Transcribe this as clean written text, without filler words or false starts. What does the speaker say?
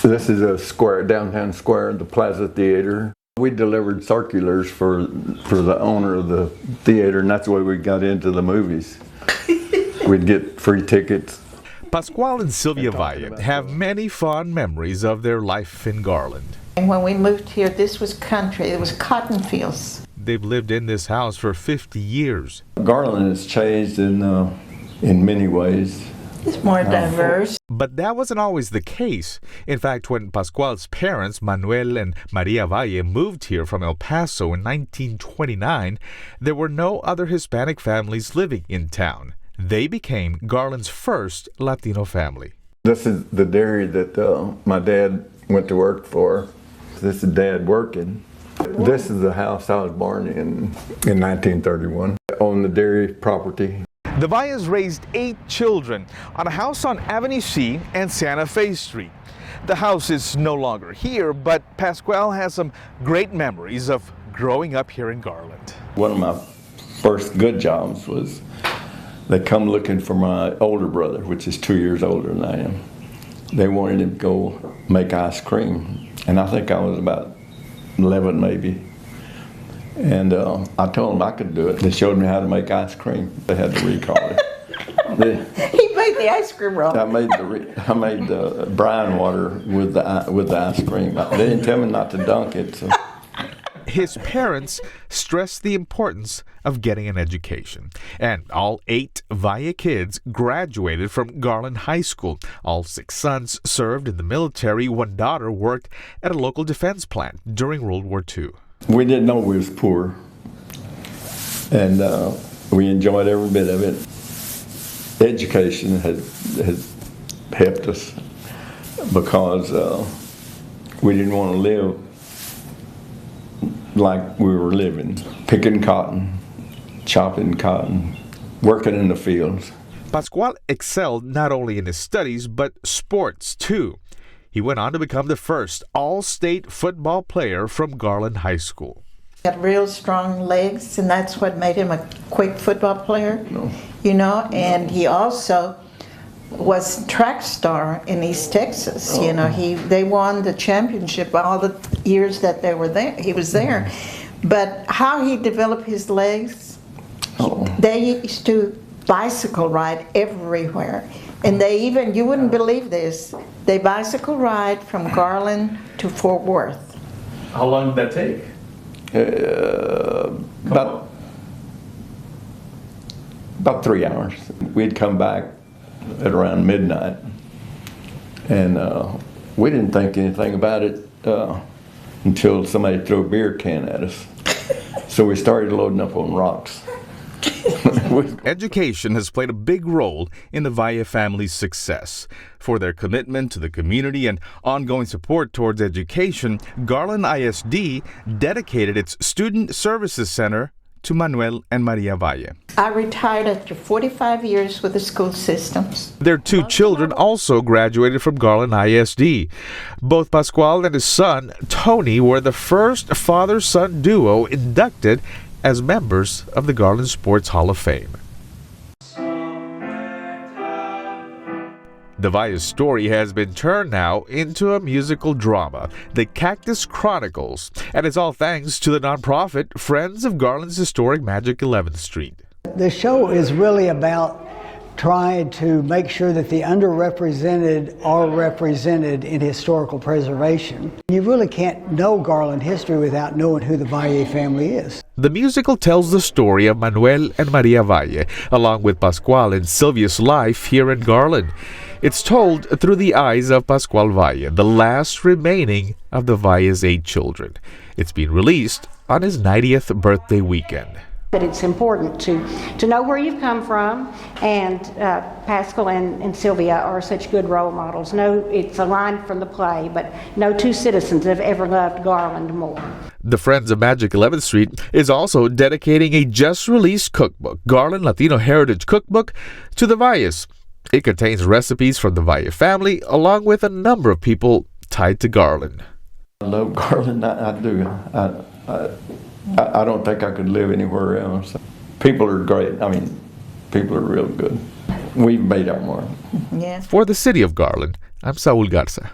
This is a square, downtown square, the Plaza Theater. We delivered circulars for the owner of the theater, and that's the way we got into the movies. We'd get free tickets. Pascual and Sylvia Valle have many fond memories of their life in Garland. And when we moved here, this was country. It was cotton fields. They've lived in this house for 50 years. Garland has changed in many ways. It's more diverse. But that wasn't always the case. In fact, when Pascual's parents, Manuel and Maria Valle, moved here from El Paso in 1929, there were no other Hispanic families living in town. They became Garland's first Latino family. This is the dairy that my dad went to work for. This is Dad working. This is the house I was born in 1931, on the dairy property. The Valles raised 8 children on a house on Avenue C and Santa Fe Street. The house is no longer here, but Pascual has some great memories of growing up here in Garland. One of my first good jobs was they come looking for my older brother, which is 2 years older than I am. They wanted him to go make ice cream, and I think I was about 11 maybe. And I told them I could do it. They showed me how to make ice cream. They had to recall it. He made the ice cream wrong. I made the brine water with the ice cream. They didn't tell me not to dunk it. So. His parents stressed the importance of getting an education. And all 8 Valle kids graduated from Garland High School. All 6 sons served in the military. One daughter worked at a local defense plant during World War II. We didn't know we was poor, and we enjoyed every bit of it. Education has helped us because we didn't want to live like we were living, picking cotton, chopping cotton, working in the fields. Pascual excelled not only in his studies, but sports too. He went on to become the first all-state football player from Garland High School. He had real strong legs, and that's what made him a quick football player. No. You know, and he also was track star in East Texas. You know, they won the championship all the years that they were there. He was there. But how he developed his legs, they used to bicycle ride everywhere. And they even, you wouldn't believe this, they bicycle ride from Garland to Fort Worth. How long did that take? About 3 hours. We'd come back at around midnight, and we didn't think anything about it until somebody threw a beer can at us. So we started loading up on rocks. Education has played a big role in the Valle family's success. For their commitment to the community and ongoing support towards education, Garland ISD dedicated its Student Services Center to Manuel and Maria Valle. I retired after 45 years with the school systems. Their 2 children also graduated from Garland ISD. Both Pascual and his son, Tony, were the first father-son duo inducted as members of the Garland Sports Hall of Fame. The Valle's story has been turned now into a musical drama, The Cactus Chronicles, and it's all thanks to the nonprofit Friends of Garland's historic Magic 11th Street. The show is really about trying to make sure that the underrepresented are represented in historical preservation. You really can't know Garland history without knowing who the Valle family is. The musical tells the story of Manuel and Maria Valle, along with Pascual and Sylvia's life here in Garland. It's told through the eyes of Pascual Valle, the last remaining of the Valle's 8 children. It's been released on his 90th birthday weekend. But it's important to know where you've come from, and Pascual and Sylvia are such good role models. No, it's a line from the play, but no 2 citizens have ever loved Garland more. The Friends of Magic 11th Street is also dedicating a just-released cookbook, Garland Latino Heritage Cookbook, to the Valles. It contains recipes from the Valle family, along with a number of people tied to Garland. I love Garland, I do. I don't think I could live anywhere else. People are great. I mean, people are real good. We've made our mark. Yes. For the City of Garland, I'm Saul Garza.